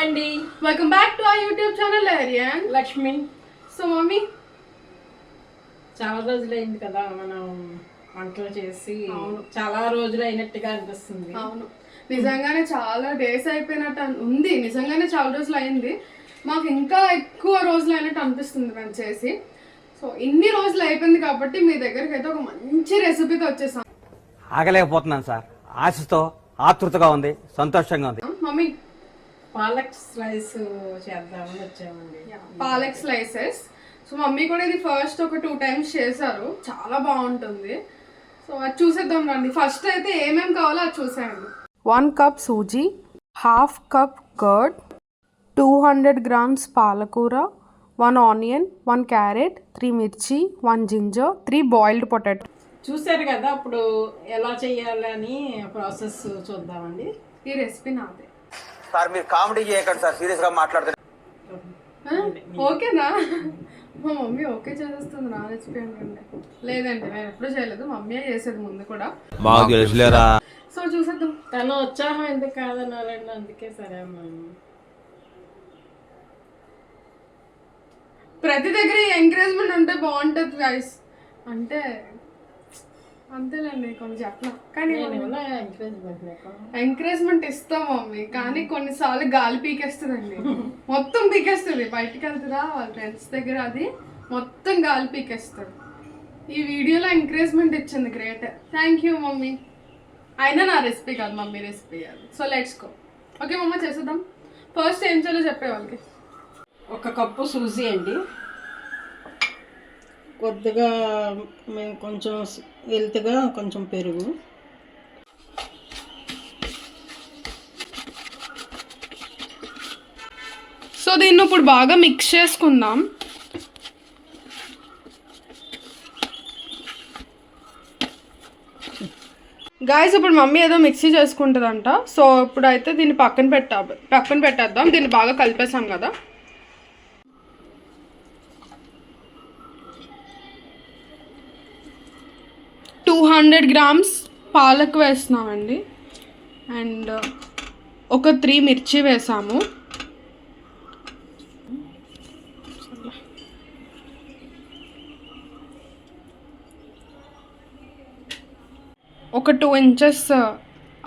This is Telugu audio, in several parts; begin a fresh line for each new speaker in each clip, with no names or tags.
అండి,
welcome back to our YouTube channel Lahariyan
Lakshmi.
So mummy
చాలా రోజులైంది కదా మనం వంటలు చేసి. చాలా రోజులు అయినట్టుగా అనిపిస్తుంది.
అవును, నిజంగానే చాలా డేస్ అయిపోయినట్టు ఉంది. నిజంగానే చాలా రోజులు అయింది. మాకు ఇంకా ఎక్కువ రోజులు అయినట్టు అనిపిస్తుంది మేము చేసి. సో ఇన్ని రోజులు అయిపోయింది కాబట్టి మీ దగ్గరికి అయితే ఒక మంచి రెసిపీతో వచ్చేసాం.
ఆగలేకపోతున్నాను సార్. ఆశతో ఆతృతగా ఉంది, సంతోషంగా ఉంది.
మమ్మీ
పాలక్ స్లైస్ చేద్దామని వచ్చామండి.
పాలక్ స్లైసెస్. సో మమ్మీ కూడా ఇది ఫస్ట్ ఒక 2 times చేశారు, చాలా బాగుంటుంది. సో అది చూసేద్దాం రండి. ఫస్ట్ అయితే ఏమేమి కావాలో అది చూసేయండి. 1 cup సూజీ, 1/2 cup కర్డ్, 200 grams పాలకూర, 1 ఆనియన్, 1 క్యారెట్, 3 మిర్చి, 1 జింజర్, 3 బాయిల్డ్ పొటాటో.
చూసారు కదా, ఇప్పుడు ఎలా చేయాలని ప్రాసెస్ చూద్దామండి.
ఈ రెసిపీ నాదే
సార్. మీరు కామెడీ చేయకండి సార్, సీరియస్ గా మాట్లాడుతున్నారు.
ఓకేనా? మా మమ్మీ ఓకే చేసేస్తుంది నా రెసిపీ అంటే. లేదండి, నేను ఎప్పుడు చేయలేదు, మమ్మీయే చేసేది ముందు కూడా.
మాకు తెలుసులేరా.
సో చూసేద్దాం.
తను ఉత్సాహం ఎందుకు కాదన్నారండి, అందుకే సరే అన్నాను.
ప్రతి దగ్గర ఎంకరేజ్మెంట్ ఉంటే బాగుంటుంది గైస్. అంటే అంతేలేండి, కొంచెం చెప్పనా. కానీ ఎంకరేజ్మెంట్ ఇస్తాం మమ్మీ, కానీ కొన్నిసార్లు గాలి పీకేస్తుందండి. మొత్తం పీకేస్తుంది. బయటికి వెళ్తుందా వాళ్ళ ఫ్రెండ్స్ దగ్గర, అది మొత్తం గాలి పీకేస్తుంది. ఈ వీడియోలో ఎంకరేజ్మెంట్ ఇచ్చింది, గ్రేట్. Thank you mummy. అయినా నా రెసిపీ కాదు, మమ్మీ రెసిపీ కాదు. So let's go. ఓకే మమ్మ, చేసేద్దాం. ఫస్ట్ ఏం చేయాలో చెప్పే వాళ్ళకి.
1 కప్పు సూజీ అండి, కొద్దిగా మేము కొంచెం హెల్త్గా కొంచెం పెరుగు,
సో దీన్ని ఇప్పుడు బాగా మిక్స్ చేసుకుందాం. గాయస్ ఇప్పుడు మమ్మీ ఏదో మిక్సీ చేసుకుంటుందంట. సో ఇప్పుడైతే దీన్ని పక్కన పెట్టేద్దాం. దీన్ని బాగా కలిపేసాం కదా. 200 grams పాలక్ వేస్తున్నామండి. అండ్ ఒక 3 మిర్చి వేసాము. ఒక 2 inches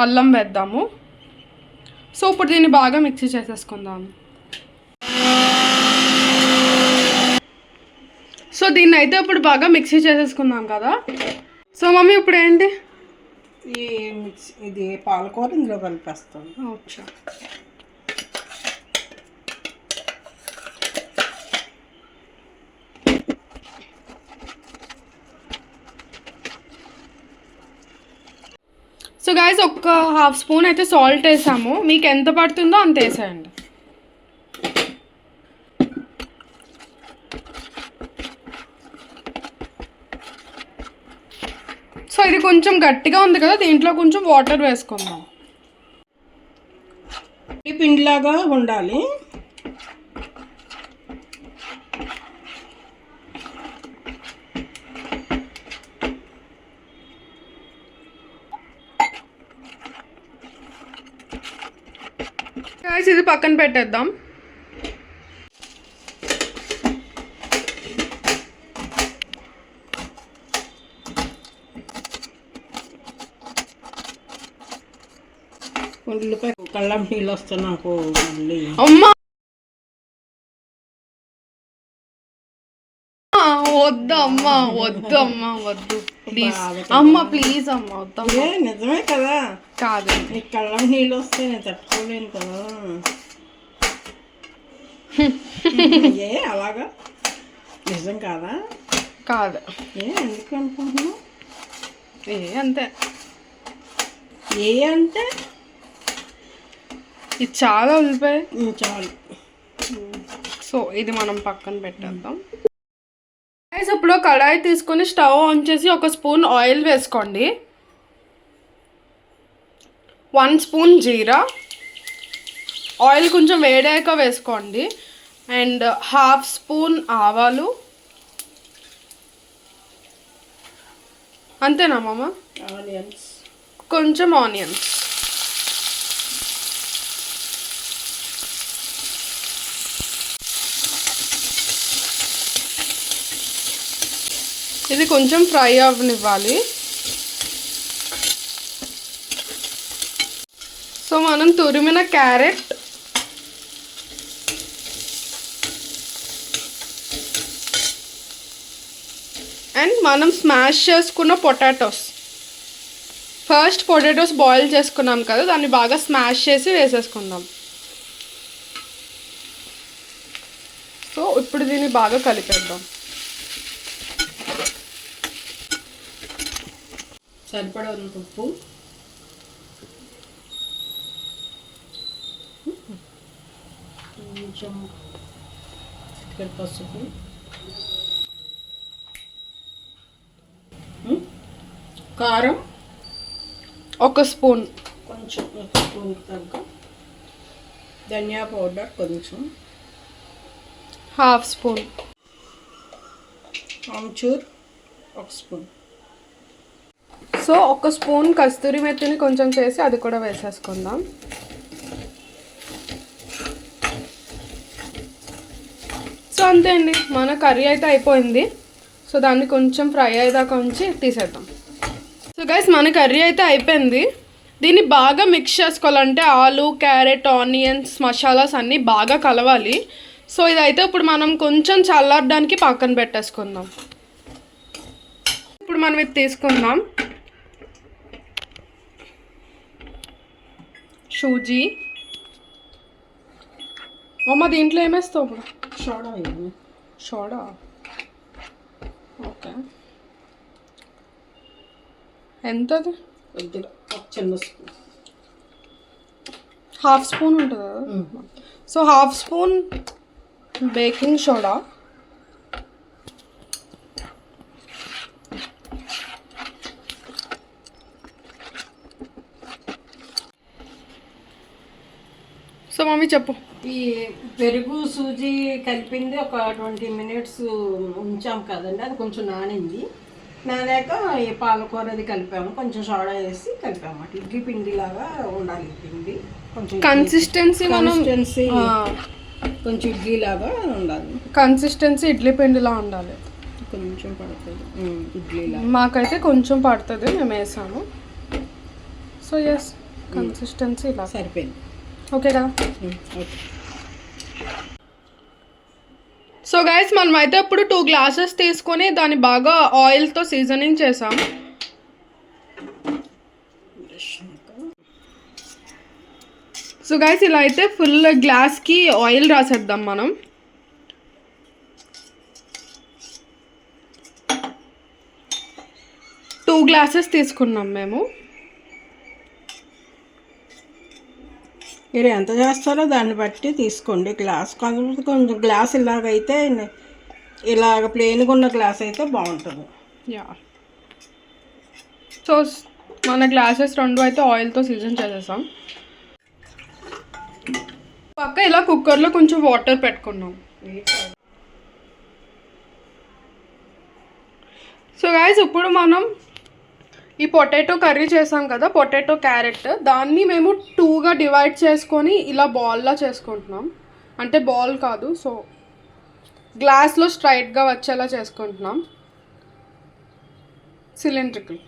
అల్లం వేద్దాము. సో ఇప్పుడు దీన్ని బాగా మిక్సీ చేసేసుకుందాము. సో దీన్ని అయితే ఇప్పుడు బాగా మిక్సీ చేసేసుకుందాం కదా. సో మమ్మీ ఇప్పుడు ఏంటి,
ఇది పాలకూర ఇందులో కలిపేస్తాం.
అచ్చా, సో గాయస్ ఒక 1/2 స్పూన్ అయితే సాల్ట్ వేసాము. మీకు ఎంత పడుతుందో అంత వేసేయండి. సో ఇది కొంచెం గట్టిగా ఉంది కదా, దీంట్లో కొంచెం వాటర్ వేసుకుందాం.
ఈ పిండిలాగా ఉండాలి.
ఇది పక్కన పెట్టేద్దాం.
ఉల్లిపాయ కళ్ళం నీళ్ళు వస్తే నాకు మళ్ళీ.
అమ్మా వద్దు అమ్మా, వద్దు అమ్మా, వద్దు ప్లీజ్ అమ్మ, ప్లీజ్ అమ్మ, వద్దమ్మా.
నిజమే కదా.
కాదు,
నీకు కళ్ళం నీళ్ళు వస్తే నేను తట్టుకోలేను కదా. అలాగా నిజం కాదా?
కాదు.
ఎందుకు అనుకుంటున్నావు?
అంతే.
అంటే
ఇది చాలా ఉల్లిపాయ
చాలు.
సో ఇది మనం పక్కన పెట్టేద్దాం. ఇప్పుడు కడాయి తీసుకొని స్టవ్ ఆన్ చేసి 1 స్పూన్ ఆయిల్ వేసుకోండి. 1 స్పూన్ జీరా. ఆయిల్ కొంచెం వేడాక వేసుకోండి. అండ్ 1/2 స్పూన్ ఆవాలు. అంతేనా మామ?
ఆనియన్స్,
కొంచెం ఆనియన్స్. ఇది కొంచెం ఫ్రై అవ్వనివ్వాలి. సో మనం తురిమిన క్యారెట్, అండ్ మనం స్మాష్ చేసుకున్న పొటాటోస్, ఫస్ట్ పొటాటోస్ బాయిల్ చేసుకున్నాం కదా, దాన్ని బాగా స్మాష్ చేసి వేసేసుకుందాం. సో ఇప్పుడు దీన్ని బాగా కలిపేద్దాం.
సరిపడంత ఉప్పు, కొంచెం పసుపు, కారం
ఒక స్పూన్,
కొంచెం ఒక స్పూన్ తగ్గ, ధనియా పౌడర్ కొంచెం,
హాఫ్ స్పూన్,
ఆమ్చూర్ ఒక స్పూన్.
సో ఒక స్పూన్ కస్తూరి మెత్తిని కొంచెం చేసి అది కూడా వేసేసుకుందాం. సో అంతే అండి, మన కర్రీ అయితే అయిపోయింది. సో దాన్ని కొంచెం ఫ్రై అయ్యేదాకా ఉంచి తీసేద్దాం. సో గైస్, మన కర్రీ అయితే అయిపోయింది. దీన్ని బాగా మిక్స్ చేసుకోవాలంటే ఆలు, క్యారెట్, ఆనియన్స్, మసాలాస్ అన్నీ బాగా కలవాలి. సో ఇదైతే ఇప్పుడు మనం కొంచెం చల్లారడానికి పక్కన పెట్టేసుకుందాం. ఇప్పుడు మనం ఇది తీసుకుందాం. సూజీ, అమ్మ దీంట్లో ఏమేస్తావు?
సోడా వేయండి.
Soda, okay. ఎంతది?
కొద్దిగా ఒక చిన్న స్పూన్,
హాఫ్ స్పూన్ ఉంటుంది కదా. So half spoon baking soda, so mummy చెప్పు.
ఈ పెరుగు సూజీ కలిపింది ఒక 20 minutes ఉంచాం కదండి, అది కొంచెం నానింది. నానాక ఈ పాలకూర అది కలిపాము, కొంచెం సోడా వేసి కలిపాము. అట్లా ఇడ్లీ పిండి లాగా ఉండాలి పిండి, కొంచెం
కన్సిస్టెన్సీ
కొంచెం ఇడ్లీ లాగా ఉండాలి.
కన్సిస్టెన్సీ ఇడ్లీ పిండిలా ఉండాలి.
కొంచెం పడుతుంది ఇడ్లీ లాగా.
మాకైతే కొంచెం పడుతుంది, మేము వేసాము. సో ఎస్, కన్సిస్టెన్సీ ఇలా
సరిపోయింది.
ఓకే కదా.
ఓకే.
సో గైస్, మనమైతే ఇప్పుడు 2 glasses తీసుకొని దాన్ని బాగా ఆయిల్తో సీజనింగ్ చేసాం. సో గైస్, ఇలా అయితే ఫుల్ గ్లాస్కి ఆయిల్ రాసేద్దాం మనం. టూ గ్లాసెస్ తీసుకున్నాం మేము.
మీరు ఎంత చేస్తారో దాన్ని బట్టి తీసుకోండి గ్లాస్. కొంచెం గ్లాస్ ఇలాగైతే, ఇలాగ ప్లెయిన్గా ఉన్న గ్లాస్ అయితే బాగుంటుంది.
యా, సో మన గ్లాసెస్ 2 అయితే ఆయిల్తో సీజన్ చేసేసాం. పక్క ఇలా కుక్కర్లో కొంచెం వాటర్ పెట్టుకున్నాం. సో గైస్, ఇప్పుడు మనం ఈ పొటాటో కర్రీ చేసాం కదా, పొటాటో క్యారెట్, దాన్ని మేము 2గా డివైడ్ చేసుకొని ఇలా బాల్లా చేసుకుంటున్నాం. అంటే బాల్ కాదు, సో గ్లాస్లో స్ట్రైట్గా వచ్చేలా చేసుకుంటున్నాం. సిలిండ్రికల్.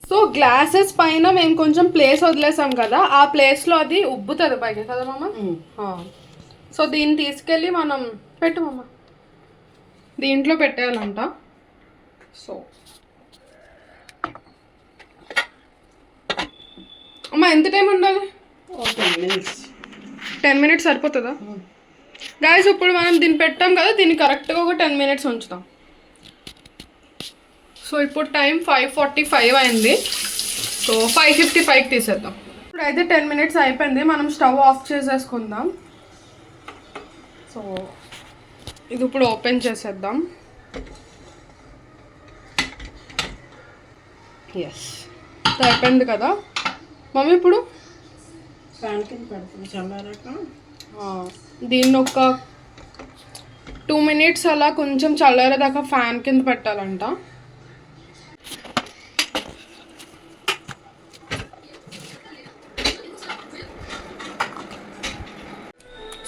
సో గ్లాసెస్ పైన మేము కొంచెం ప్లేస్ వదిలేసాం కదా, ఆ ప్లేస్లో అది ఉబ్బుతుంది పైకి కదా మమ్మ. సో దీన్ని తీసుకెళ్ళి మనం పెట్టు మమ్మ, దీంట్లో పెట్టేయాలంట. సో అమ్మ, ఎంత టైం ఉండాలి? 10 minutes సరిపోతుందా? గాయస్, ఇప్పుడు మనం దీన్ని పెట్టాం కదా, దీన్ని కరెక్ట్గా ఒక 10 minutes ఉంచుతాం. సో ఇప్పుడు టైం 5:45 అయింది. సో 5:55కి తీసేద్దాం. ఇప్పుడు అయితే 10 minutes అయిపోయింది, మనం స్టవ్ ఆఫ్ చేసేసుకుందాం. సో ఇది ఇప్పుడు ఓపెన్ చేసేద్దాం. ఎస్ అయిపోయింది కదా మమ్మీ. ఇప్పుడు
ఫ్యాన్ కింద పెడుతుంది చల్లారాక.
దీన్ని ఒక 2 minutes అలా కొంచెం చల్లారేదాకా ఫ్యాన్ కింద పెట్టాలంట.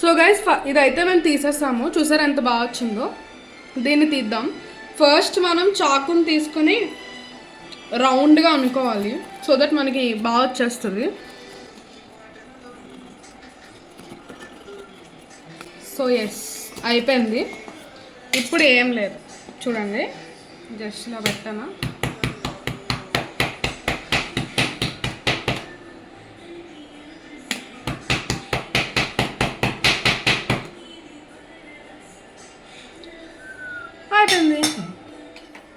సో గైస్ ఇదైతే మేము తీసేస్తాము. చూసారు ఎంత బాగా వచ్చిందో. దీన్ని తీద్దాం. ఫస్ట్ మనం చాకుని తీసుకొని రౌండ్గా అనుకోవాలి, సో దట్ మనకి బాగా వచ్చేస్తుంది. సో ఎస్ అయిపోయింది. ఇప్పుడు ఏం లేదు చూడండి, జస్ట్ ఇలా పెట్టానా. అయిపోయింది.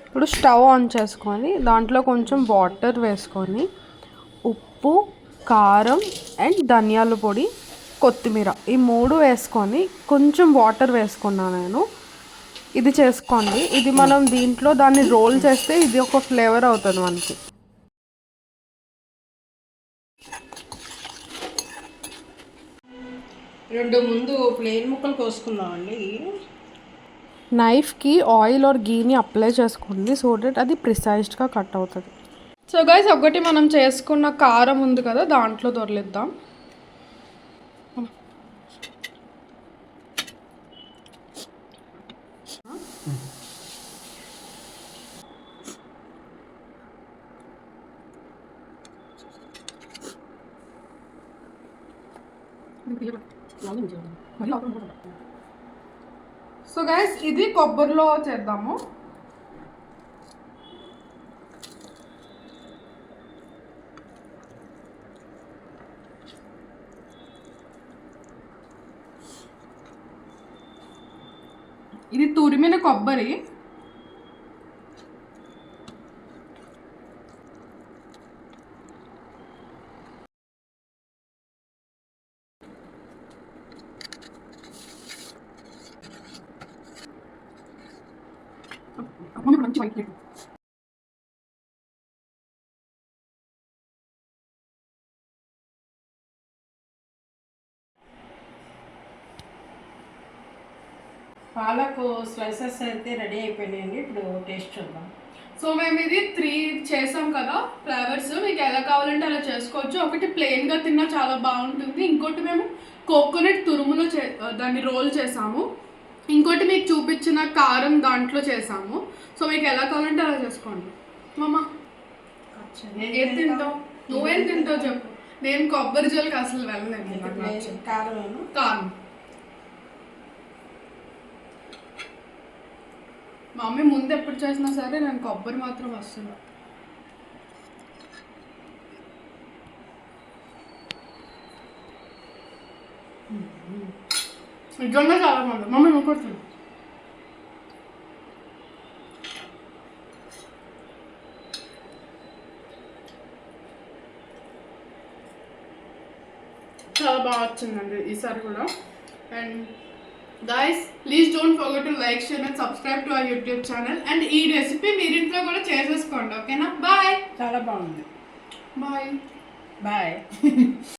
ఇప్పుడు స్టవ్ ఆన్ చేసుకొని దాంట్లో కొంచెం వాటర్ వేసుకొని ఉప్పు, కారం అండ్ ధనియాల పొడి, కొత్తిమీర ఈ 3 వేసుకొని కొంచెం వాటర్ వేసుకున్నాను నేను. ఇది చేసుకోండి. ఇది మనం దీంట్లో దాన్ని రోల్ చేస్తే ఇది ఒక ఫ్లేవర్ అవుతుంది మనకి.
ముందు ప్లేన్ ముక్కలు కోసుకుందామండి.
నైఫ్కి ఆయిల్ ఆర్ గీని అప్లై చేసుకోండి, సో దట్ అది ప్రిసైజ్డ్గా కట్ అవుతుంది. సో గైస్ ఒకటి మనం చేసుకున్న కారం ఉంది కదా, దాంట్లో దొరలిద్దాం. సో గైస్ ఇది కొబ్బరిలో చేద్దాము. ఇది తురిమిన కొబ్బరి. మంచి వైట్ ప్లేట్.
పాలకు స్లైసెస్ అయితే రెడీ అయిపోయినాయండి. ఇప్పుడు టేస్ట్ చూద్దాం.
సో మేము ఇది 3 చేసాం కదా ఫ్లేవర్స్. మీకు ఎలా కావాలంటే అలా చేసుకోవచ్చు. ఒకటి ప్లెయిన్గా తిన్నా చాలా బాగుంటుంది, ఇంకోటి మేము కోకోనట్ తురుములో దాన్ని రోల్ చేసాము, ఇంకోటి మీకు చూపించిన కారం దాంట్లో చేసాము. సో మీకు ఎలా కావాలంటే అలా చేసుకోండి. మామ ఏం తింటావు? నువ్వేం తింటావు చెప్పు. నేను కొబ్బరి జోలికి అసలు వెళ్ళలేను. కారం. మా మమ్మీ ముందు ఎప్పుడు చేసినా సరే నేను కొబ్బరి మాత్రం వస్తున్నా. నిజంగా చాలా బాగుంది. మమ్మీ నువ్వు కొడుతుంది. చాలా బాగా వచ్చిందండి ఈసారి కూడా. And guys, please don't forget to like, share and subscribe to our YouTube channel. And ఈ రెసిపీ మీరు ఇంట్లో కూడా చేసేసుకోండి, ఓకేనా? బాయ్.
చాలా బాగుంది.
బాయ్.
బాయ్.